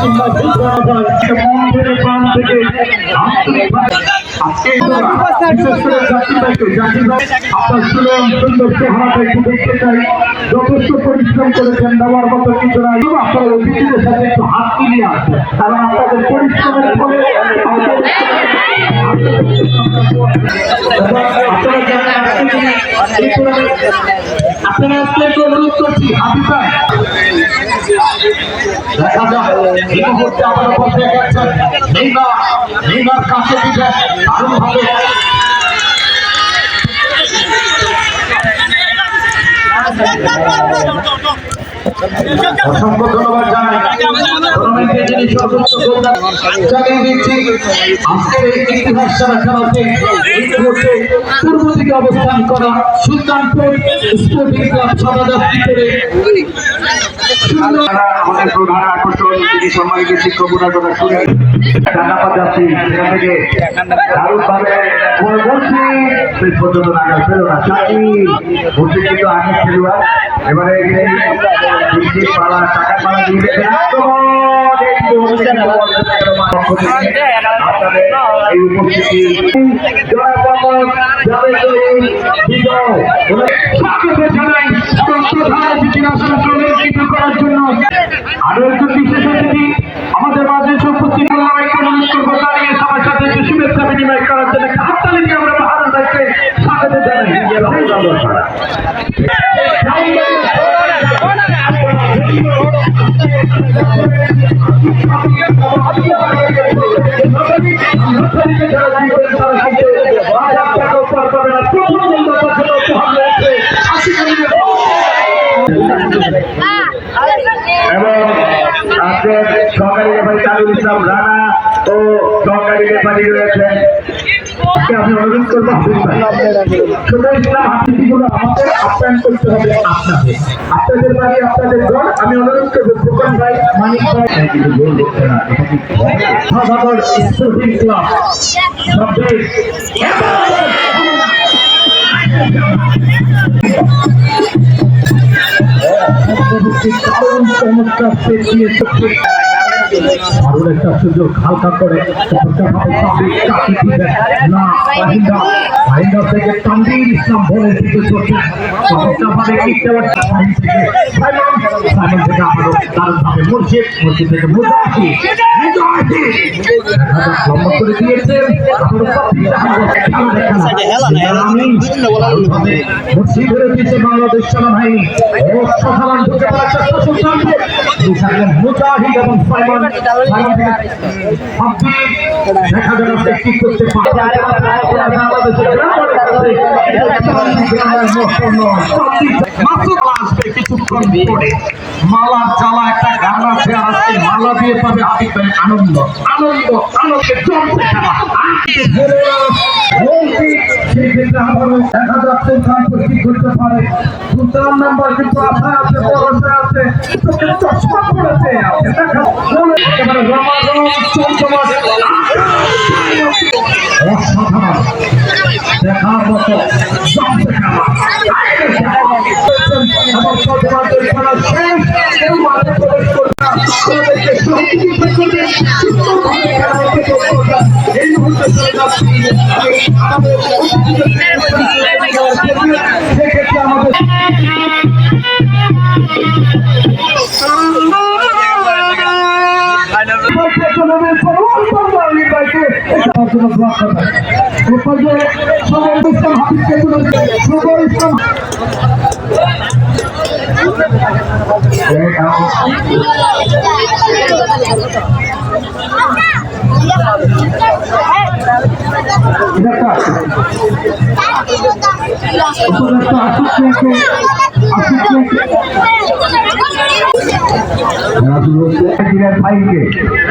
কিংবা মন্দিরের প্রাণ থেকে আপনার সুন্দর চেহারাটা একটু দেখতে চাই। যথেষ্ট পরিশ্রম করেছেন, দেওয়ার মতো কিছু নাই। আপনার অতিথিদের সাথে একটু হাত মিলিয়ে আসবে, কারণ আপনাদের পরিশ্রমের ফলে আপনারা আসলে একটু অনুরোধ করছি হাবিবাই দেখা যাক এই মুহূর্তে আবার বসে গেছেন নেইমার কাছে দিবেন দারুণ ভাবে। অসংখ্য ধন্যবাদ জানাই টুর্নামেন্টে যিনি সর্বোচ্চ গোলদার জানিয়ে দিচ্ছি। আজকের এই ইতিহাস সারা খেলাতে এই মুহূর্তে পূর্ব দিকে অবস্থান করা সুলতানপুর স্পোর্টিং ক্লাব সদাযাত্রী করে আমাদের প্রধান আকর্ষণ তিনি সম্মানিত শিক্ষক কথা শুনে ঢাকা যাচ্ছি সেখান থেকে দারুণভাবে শেষ পর্যন্ত নাগাল পেল না সাকি ভর্তি কিন্তু আগে খেলোয়াড় এবারে পালা টাকার পালা দিয়ে এই উপস্থিতি করার জন্য আরো একজন বিশেষ অতিথি আমাদের মাঝে উপস্থিত করলাম। একটা অনুরোধ করবো দাঁড়িয়ে সবার সাথে একটু শুভেচ্ছা বিনিময় করার জন্য একটা হাততালি দিয়ে আমরা বাহাদুর দায়িত্বে স্বাগত জানাই। এবং আজকের সহকারী রেফারি তাজুল ইসলাম রানা ও সহকারী রেফারি রয়েছেন। আমি অনুরোধ করবো সুন্দর ইসলাম হাতিগুলো আমাদের আপ্যায়ন করতে হবে আপনাদের আপনাদের বাড়ি আপনাদের ঘর। আমি অনুরোধ করবো ফুকন ভাই মানিক ভাই স্পোর্টিং ক্লাব দারুণ একটা সুযোগ হালকা করে থেকে তানভীর ইসলাম বলে দিতে চলছে চমৎকারভাবে মুর্শিদ থেকে মুজাহিদ লম্বা করে দিয়েছেন। মুর্শিদ ধরে দিয়েছে বাংলাদেশ সেনাবাহিনী অসাধারণ ঢুকে পড়ার চেষ্টা সুলতানপুর মুজাহিদ এবং সাইমন দেখা যাবে কি করতে পারে। কিছুক্ষণ পরে মালার জ্বালা একটা গান আছে, আর আজকে মালা দিয়ে পাবে আবিদ ভাই আনন্দ আনন্দ আনন্দে চলছে খেলা। সেক্ষেত্রে আবারও দেখা যাচ্ছে কি করতে পারে। সুলতান নাম্বার কিন্তু আশায় আছে, ভরসায় আছে, চোখে চশমা পড়েছে। অসাধারণ দেখার মতো এই মুহূর্তে সেক্ষেত্রে আমাদের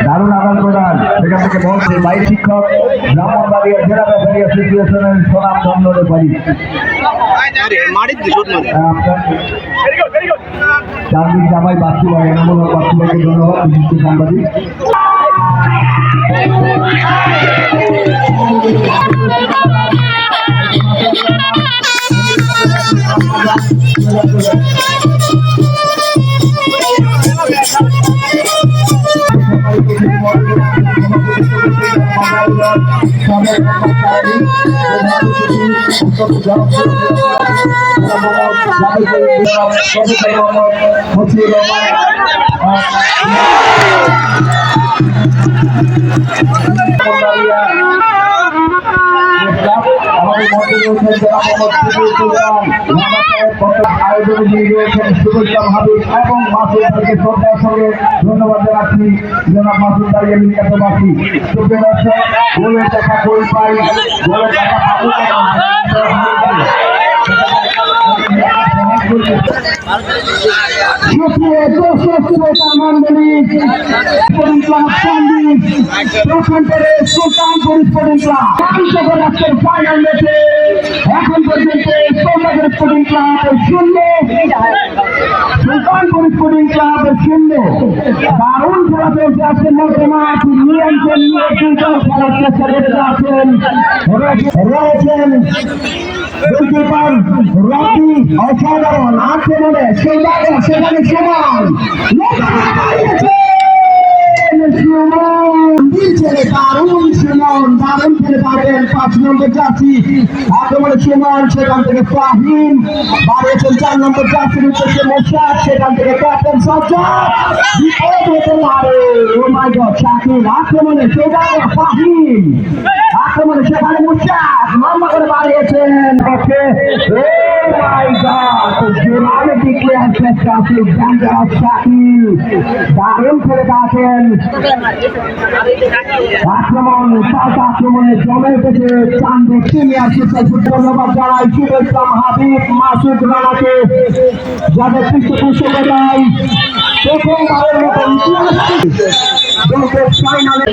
দারুণ আদান প্রদান সেখান থেকে বলছে ভাই শিক্ষক ব্রাহ্মণবাড়িয়া জেলা ব্যাপারী অ্যাসোসিয়েশনের সুনাম ধন্য রেফারি জামিন জামাই বাসু ভাই এনামূলক বাসু ভাইকে ধন্যবাদ। বিশিষ্ট সাংবাদিক আয়োজনে নিয়ে গিয়েছেন সুবৈরাম হাবিব এবং মাসুদ ভাইকে শ্রদ্ধার সঙ্গে ধন্যবাদ জানাচ্ছি। জনাব মাসুদ ভাই এলাকাবাসী গোলের দেখা গোল পাই, গোলের দেখা ফাইনাল ম্যাচে এখন পর্যন্ত স্পোর্টিং ক্লাব শূন্য, সুলতানপুর স্পোর্টিং ক্লাব শূন্য। দারুণ খেলা চলছে আজকের মধ্যে মাঠ নিয়ন্ত্রণ নিয়ে খেলার চেষ্টা করতে আছেন রয়েছেন রবি অসাধারণ আক্রমণে সেখানে সমান দারুণ সুমন, দারুণ খেলে পারেন 5 নম্বর জার্সি আক্রমণে সুমন, সেখান থেকে ফাহিম বাড়িয়েছেন 4 নম্বর জার্সির উদ্দেশ্যে মোশাক, সেখান থেকে ক্যাপ্টেন সজ্জাদ বিপদ হতে পারে। ও মাই গড, শাকিল আক্রমণে সেখানে ফাহিম, আক্রমণে সেখানে মোশাক লম্বা করে বাড়িয়েছেন। Oh my god, dramatic player Shakil, Shakil দারুণ খেলে পাচ্ছেন। আক্রমণ পাল্টা আক্রমণে জমে উঠেছে চান্দু সিনিয়র ফুটবল। ধন্যবাদ জানাই সুবৈরাম হাবিব মাসুদ রানাকে, যাদের পৃষ্ঠপোষকতায় প্রথমবারের মতো ফাইনালে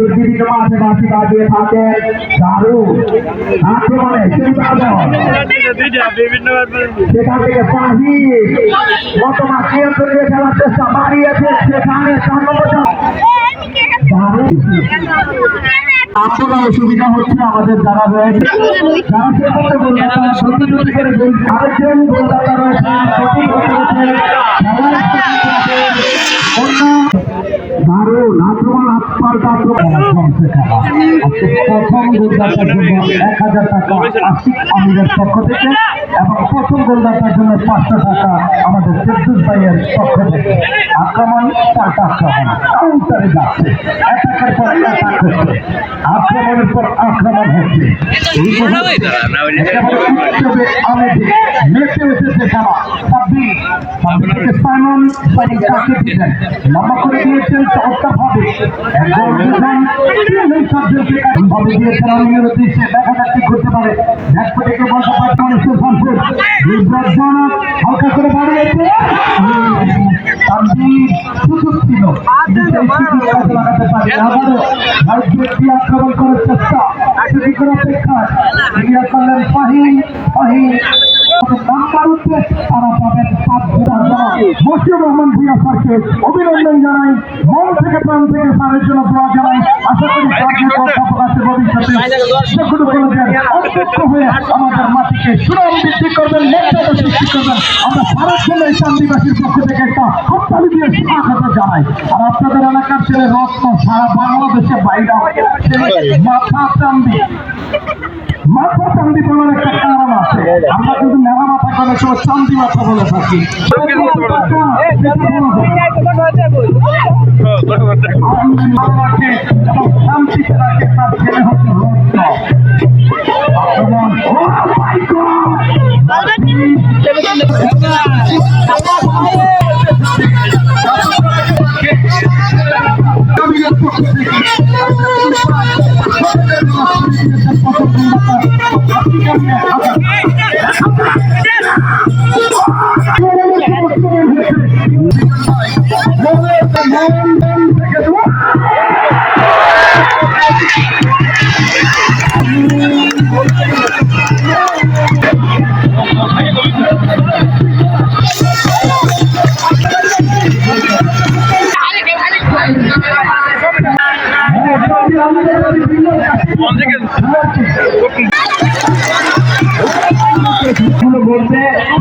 বিভিন্ন মাঠে বাসি বাজিয়ে থাকেন। দারুণ আক্রমণে সেখান থেকে ফাহিম বর্তমান নিয়ন্ত্রণ নিয়ে খেলার চেষ্টা বাড়িয়েছে, সেখানে আপনারা অসুবিধা হচ্ছে আমাদের যারা রয়েছে, যারা সে করতে বলবেন আরেকজন গোলদাতা রয়েছে দারুণ আক্রমণ, পাল্টা আক্রমণ। প্রথম গোলদাতার জন্য 1000 টাকা আশিক আমিরের পক্ষ থেকে এবং প্রথম গোলদাতার জন্য 500 টাকা আমাদের ফেরদৌস ভাইয়ের পক্ষ থেকে। আক্রমণ পাল্টা আক্রমণ, কাউন্টারে যাচ্ছে, অ্যাটাকের পর অ্যাটাক হচ্ছে, আক্রমণের পর আক্রমণ হচ্ছে। মেতে উঠেছে খেলা। লম্বা করে দিয়েছেন চমৎকারভাবে, ভাবে দিয়েছেন অনিমের উদ্দেশ্যে। দেখা যাক কি করতে পারে। ব্যাটপটিকে বলতে পারছে হালকা করে বাড়িয়েছে, সুযোগ ছিল লাগাতে পারে। আবারও আক্রমণ করার চেষ্টা, সেদিকের অপেক্ষা ক্রিয়া করলেন ফাহিম। ফাহিম তারা পাবেন মশিউর রহমান ভূঁইয়া স্যারকে অভিনন্দন জানাই, মন থেকে প্রাণ থেকে স্যারের জন্য দোয়া জানাই। আশা করি ভবিষ্যতে অধ্যক্ষ হয়ে আমাদের মাটিকে সুনাম বৃদ্ধি করবেন, মর্যাদা সৃষ্টি করবেন। আমরা সারার জন্য এই চান্দিবাসীর পক্ষ থেকে একটা হত্যালি দিয়ে স্বাগত জানাই। আর আপনাদের এলাকার ছেলে রত্ন সারা বাংলাদেশের বাইরে মাথা চান্দি, মাথা চান্দি বলার একটা কারণ আছে। আমরা কিন্তু মেলা মাথা করে সময় চান্দি মাথা বলে থাকি। শান্তিতে রাখে তার ছেলে হচ্ছে রত্ন। আক্রমণ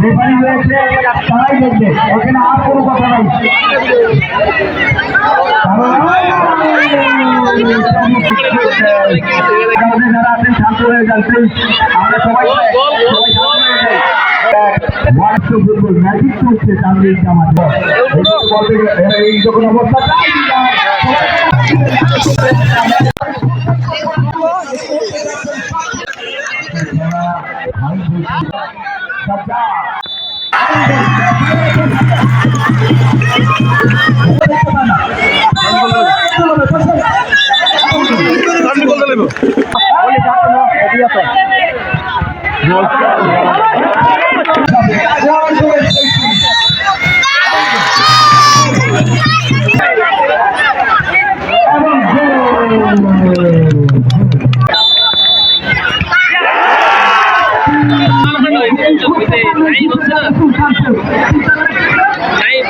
রেফারি রয়েছে, তারাই দেখবে, এখানে আর কোনো কথা নাই। যারা আছেন শান্ত হয়ে যাচ্ছেন, আমরা সবাই ম্যাজিক করছে চান্দির জামাতে এই যখন অবস্থা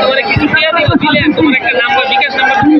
তোমার কিছু টিয়া দিব দিলে তোমার একটা নাম্বার বিকাশ নাম্বার তুমি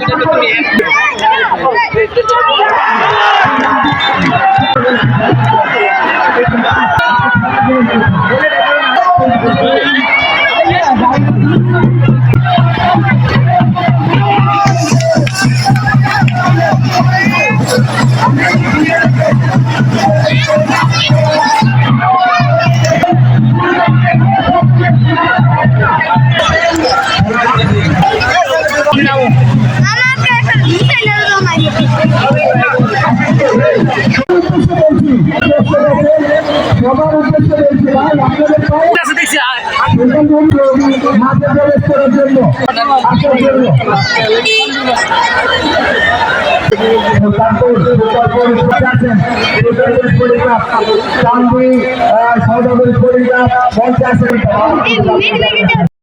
সবার উদ্দেশ্যে বলছি ভাই আপনাদের মাঠে প্রবেশ করার জন্য আসার জন্য সৌদাগরি পরিবার 50